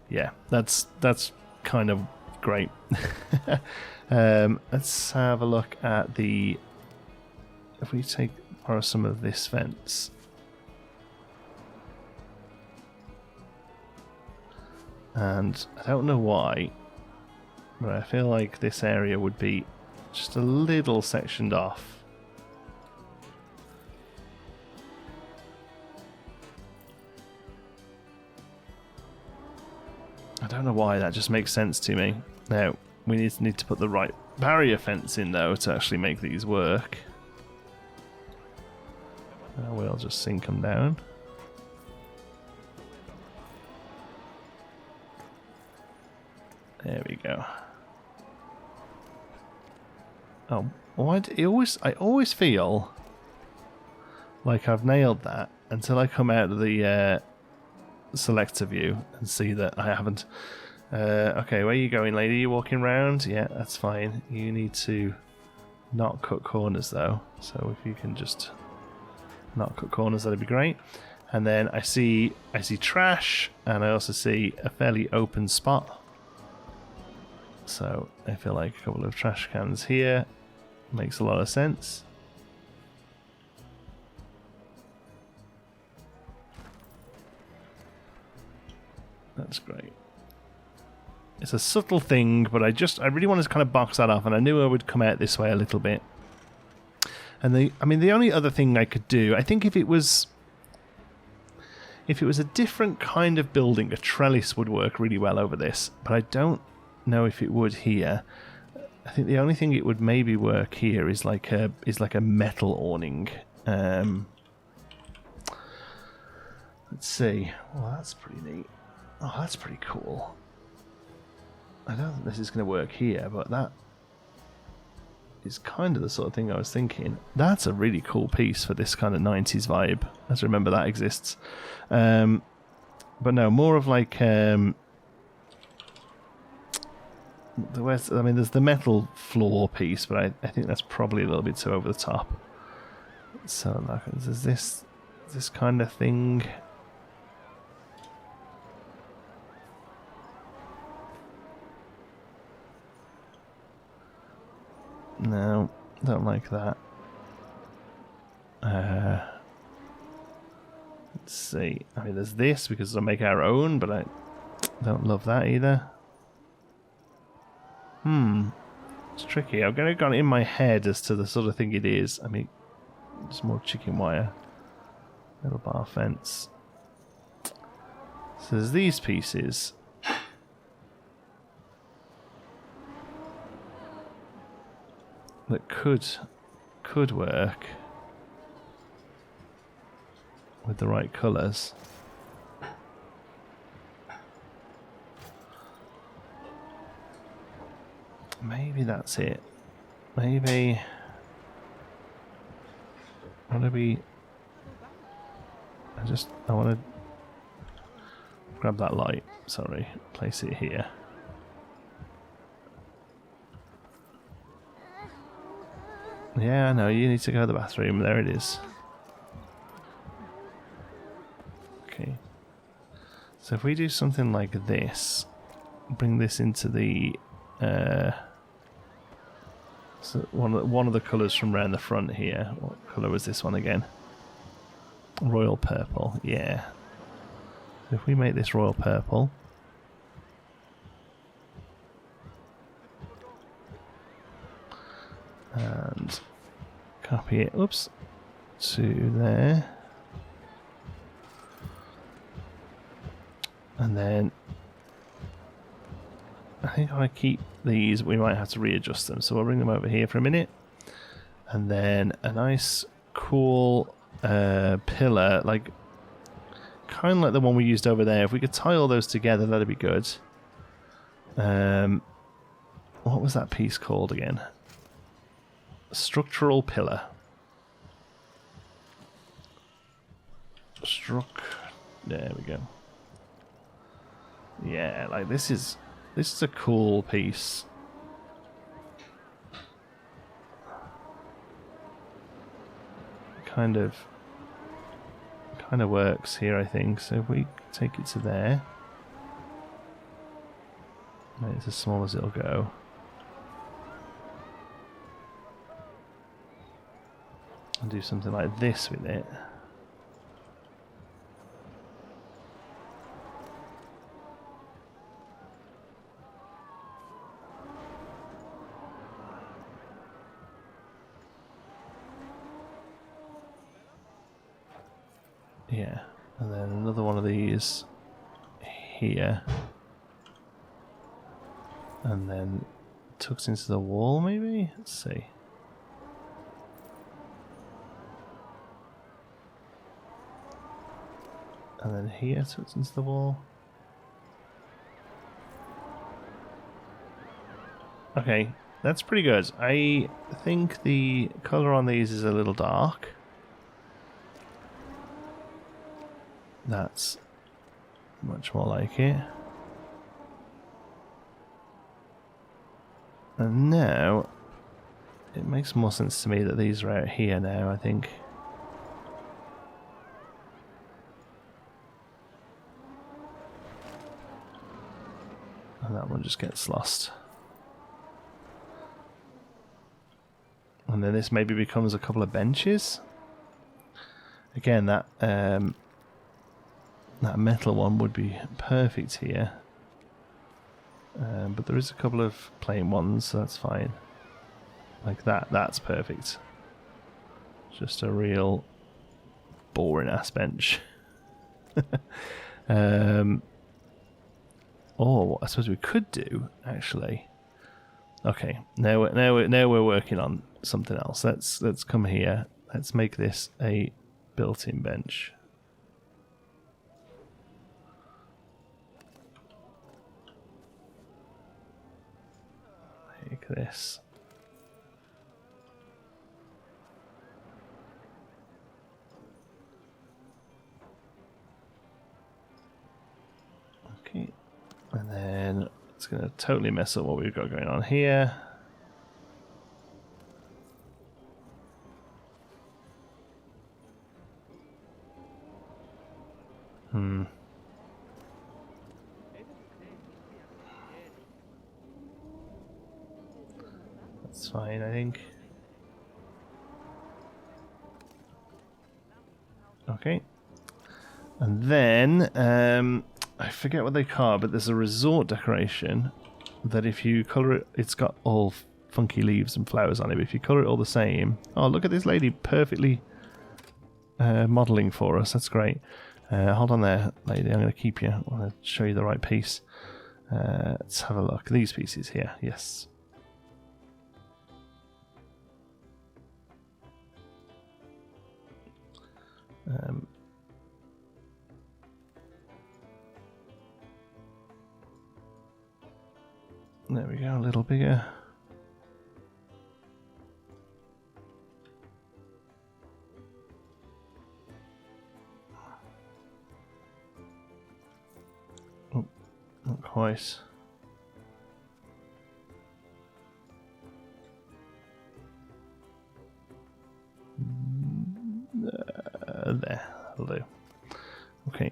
Yeah, that's kind of great. Let's have a look at the... If we borrow some of this fence. And I don't know why, but I feel like this area would be just a little sectioned off. I don't know why, that just makes sense to me. Now, we need to put the right barrier fence in though to actually make these work. We'll just sink them down. There we go. Oh, I always feel like I've nailed that until I come out of the selector view and see that I haven't. Okay, where are you going, lady? You walking round? Yeah, that's fine. You need to not cut corners though. So if you can just not cut corners, that'd be great. And then I see trash, and I also see a fairly open spot. So I feel like a couple of trash cans here makes a lot of sense. That's great. It's a subtle thing, but I really wanted to kind of box that off, and I knew I would come out this way a little bit. And the only other thing I could do, I think if it was a different kind of building, a trellis would work really well over this, but I don't know if it would here. I think the only thing it would maybe work here is like a metal awning. Let's see. Well, that's pretty neat. Oh, that's pretty cool. I don't think this is going to work here, but that is kind of the sort of thing I was thinking. That's a really cool piece for this kind of 90s vibe. Let's remember that exists. But no, more of like... there's the metal floor piece, but I think that's probably a little bit too over the top. So there's this kind of thing... No, don't like that. Let's see. I mean, there's this because it'll make our own, but I don't love that either. It's tricky. I've got it in my head as to the sort of thing it is. I mean, it's more chicken wire. Metal bar fence. So there's these pieces. That could work with the right colours. Maybe that's it. Maybe I want to grab that light. Sorry, place it here. Yeah, I know, you need to go to the bathroom. There it is. Okay. So if we do something like this, bring this into the... so one of the colours from around the front here. What colour was this one again? Royal purple, yeah. So if we make this royal purple... and copy it, oops, to there, and then I think if I keep these we might have to readjust them, so we'll bring them over here for a minute, and then a nice cool pillar, like kind of like the one we used over there. If we could tie all those together, that'd be good. What was that piece called again? Structural pillar. There we go. Yeah, like this is a cool piece. Kind of works here, I think. So if we take it to there, make it as small as it'll go. And do something like this with it. Yeah, and then another one of these here. And then tucks into the wall, maybe? Let's see. And then here tucks into the wall. Okay, that's pretty good. I think the colour on these is a little dark. That's much more like it. And now it makes more sense to me that these are out here now, I think. And that one just gets lost. And then this maybe becomes a couple of benches. Again, that metal one would be perfect here. But there is a couple of plain ones, so that's fine. Like that, that's perfect. Just a real boring ass bench. Oh, I suppose we could do actually. Okay, now we're working on something else. Let's come here. Let's make this a built-in bench. Take this. Okay, and then it's going to totally mess up what we've got going on here. That's fine, I think. Okay. And then, I forget what they call it, but there's a resort decoration that if you colour it, it's got all funky leaves and flowers on it, but if you colour it all the same... Oh, look at this lady perfectly modelling for us. That's great. Hold on there, lady. I'm going to keep you. I want to show you the right piece. Let's have a look. These pieces here. Yes. There we go, a little bigger. Oh, not quite. There, that'll do. Okay.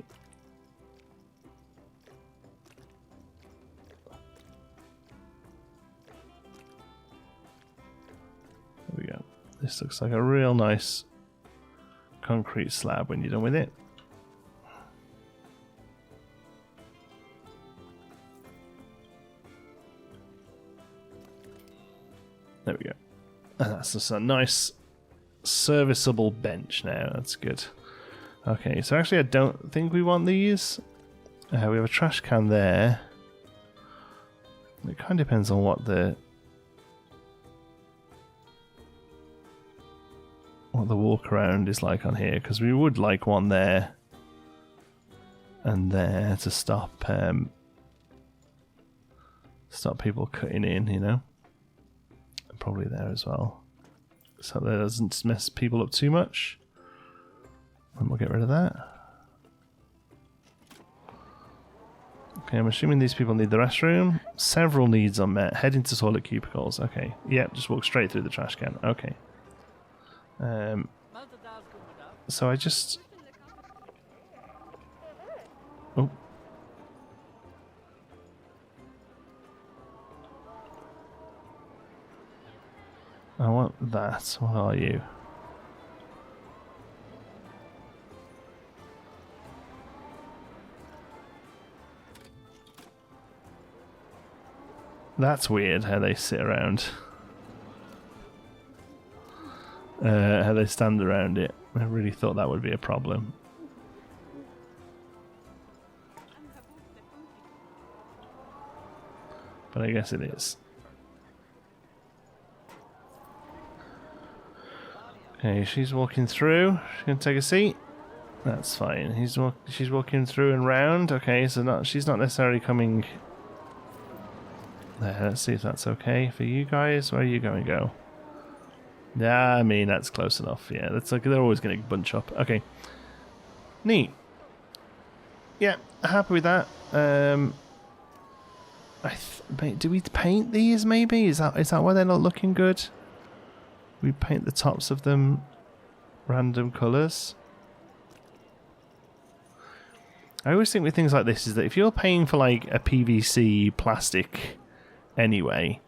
There we go. This looks like a real nice concrete slab when you're done with it. There we go. And that's just a nice serviceable bench now. That's good. Okay, so actually I don't think we want these. We have a trash can there. It kind of depends on what the walk around is like on here, because we would like one there and there to stop people cutting in, you know. And probably there as well, so that doesn't mess people up too much. And we'll get rid of that. Okay, I'm assuming these people need the restroom. Several needs unmet. Head into toilet cubicles. Okay. Yep, just walk straight through the trash can. Okay. So I just... Oh. I want that. What are you? That's weird how they sit around. How they stand around it. I really thought that would be a problem. But I guess it is. Okay, she's walking through. She's going to take a seat. That's fine. She's walking through and round. Okay, so she's not necessarily coming... There, let's see if that's okay for you guys. Where are you going to go? Yeah, I mean, that's close enough. Yeah, that's like they're always going to bunch up. Okay. Neat. Yeah, happy with that. Do we paint these maybe? Is that why they're not looking good? We paint the tops of them random colours. I always think with things like this is that if you're paying for like a PVC plastic anyway,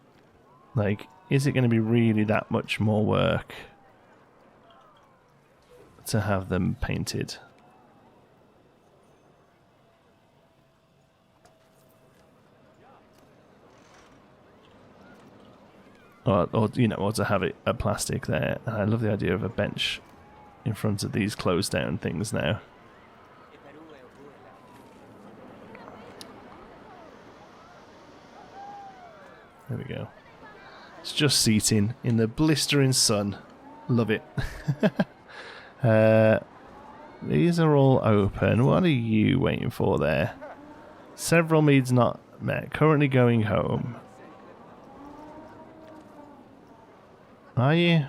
like, is it going to be really that much more work to have them painted? Or you know, or to have it a plastic there. And I love the idea of a bench in front of these closed down things now. There we go. It's just seating in the blistering sun. Love it. These are all open. What are you waiting for there? Several needs not met. Currently going home. Are you?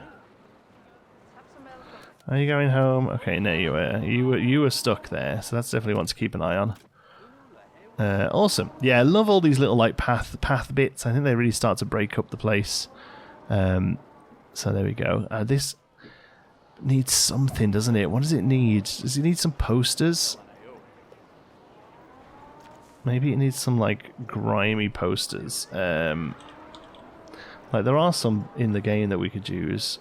Are you going home? Okay, no, you were. You were stuck there, so that's definitely one to keep an eye on. Awesome. Yeah, I love all these little like path bits. I think they really start to break up the place. So there we go. This needs something, doesn't it? What does it need? Does it need some posters? Maybe it needs some like grimy posters. Like there are some in the game that we could use.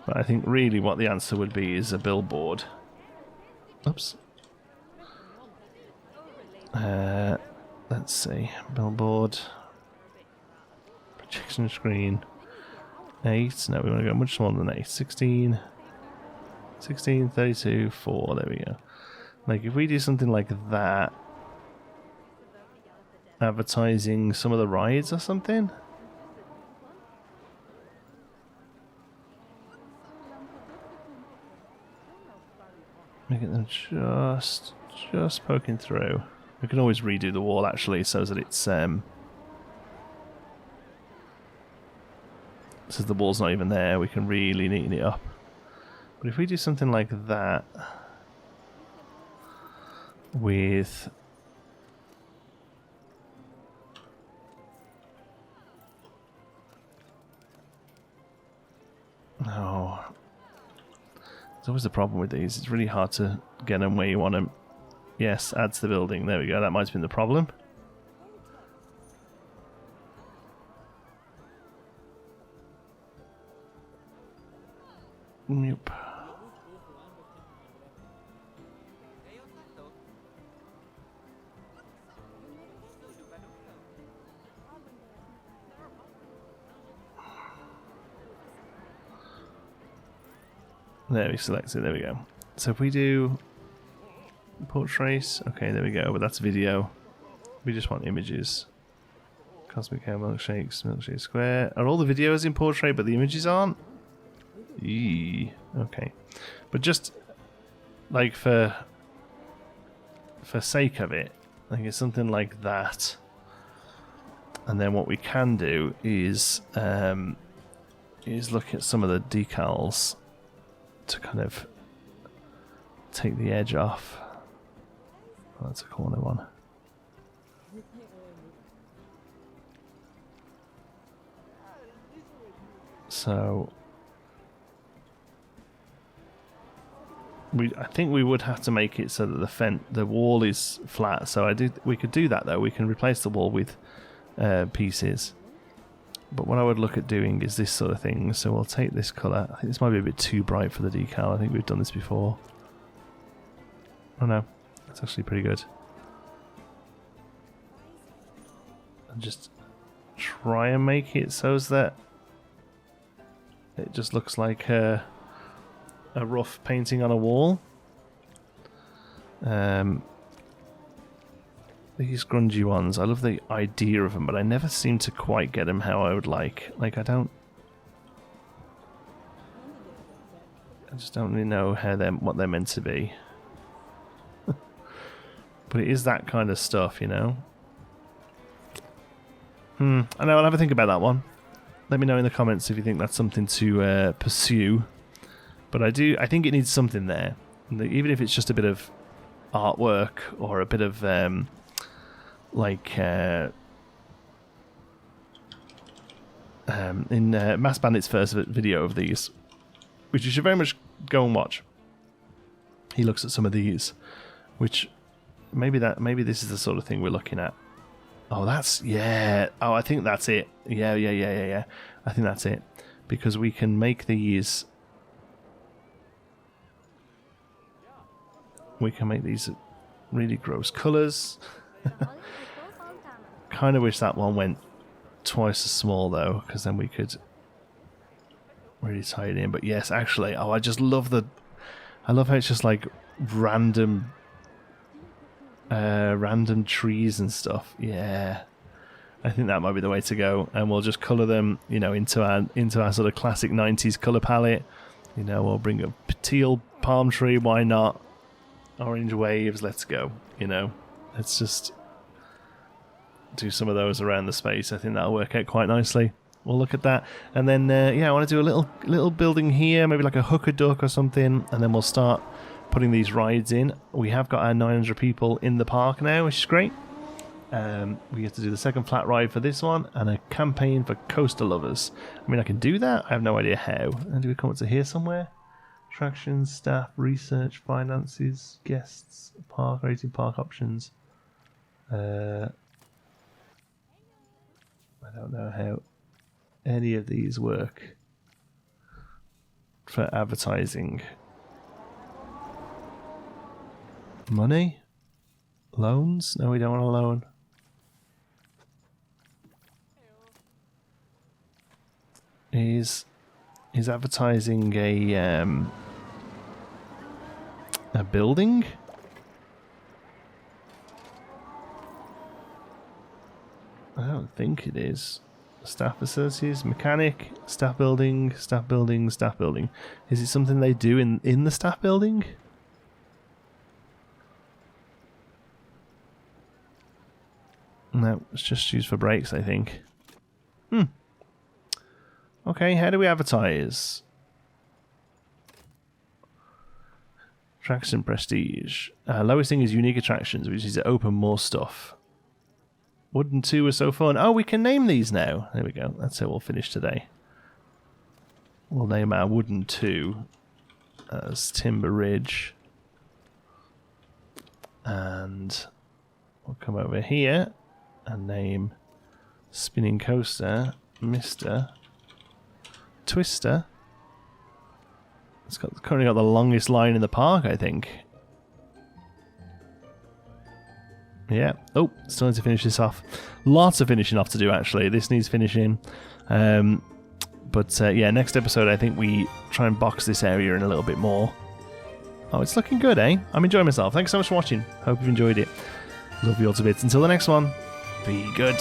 But I think really what the answer would be is a billboard. Oops. Let's see. Billboard. Projection screen. 8. No, we want to go much smaller than 8. 16. 16, 32, 4. There we go. Like if we do something like that. Advertising some of the rides or something. Making them just poking through. We can always redo the wall actually, so that it's so the wall's not even there. We can really neaten it up. But if we do something like that with no. There's always the problem with these. It's really hard to get them where you want them. Yes, add to the building. There we go. That might have been the problem. Yep. There, we select it. There we go. So if we do portraits, okay, there we go. But that's video. We just want images. Cosmic hair, milkshake square. Are all the videos in portrait, but the images aren't? Eee. Okay, but just like for sake of it, I think it's something like that. And then what we can do is look at some of the decals to kind of take the edge off. Oh, that's a corner one. So I think we would have to make it so that the wall is flat. So we could do that though. We can replace the wall with pieces. But what I would look at doing is this sort of thing. So we'll take this colour. I think this might be a bit too bright for the decal. I think we've done this before. Oh no, that's actually pretty good. And just try and make it so that it just looks like a rough painting on a wall. These grungy ones, I love the idea of them, but I never seem to quite get them how I would like. Like I just don't really know how what they're meant to be. But it is that kind of stuff, you know. I know, I'll have a think about that one. Let me know in the comments if you think that's something to pursue. But I think it needs something there. Even if it's just a bit of artwork or a bit of in Mass Bandit's first video of these, which you should very much go and watch. He looks at some of these, which maybe this is the sort of thing we're looking at. Oh, that's, yeah. Oh, I think that's it. Yeah. I think that's it. Because we can make these... We can make these really gross colours. Kind of wish that one went twice as small, though, because then we could really tie it in. But yes, actually, oh, I just love the... I love how it's just like random trees and stuff. Yeah, I think that might be the way to go, and we'll just colour them, you know, into our sort of classic 90s colour palette. You know, we'll bring a teal palm tree, why not? Orange waves, let's go. You know, let's just do some of those around the space. I think that'll work out quite nicely. We'll look at that, and then yeah, I want to do a little building here, maybe like a hooker duck or something, and then we'll start putting these rides in. We have got our 900 people in the park now, which is great. We get to do the second flat ride for this one, and a campaign for coaster lovers. I mean, I can do that. I have no idea how. And do we come up to here somewhere? Attractions, staff, research, finances, guests, park rating, park options. I don't know how any of these work for advertising. Money? Loans? No, we don't want a loan. Is advertising a building? I don't think it is. Staff associates, mechanic, staff building, staff building, staff building. Is it something they do in the staff building? No, it's just used for breaks, I think. Okay, how do we advertise? Attraction prestige. Lowest thing is unique attractions, which is to open more stuff. Wooden 2 was so fun. Oh, we can name these now. There we go. That's how we'll finish today. We'll name our Wooden 2 as Timber Ridge. And we'll come over here and name Spinning Coaster Mr. Twister. It's currently got the longest line in the park, I think. Yeah. Oh, still need to finish this off. Lots of finishing off to do, actually. This needs finishing. But yeah, next episode, I think we try and box this area in a little bit more. Oh, it's looking good, eh? I'm enjoying myself. Thanks so much for watching. Hope you've enjoyed it. Love you all to bits. Until the next one, be good.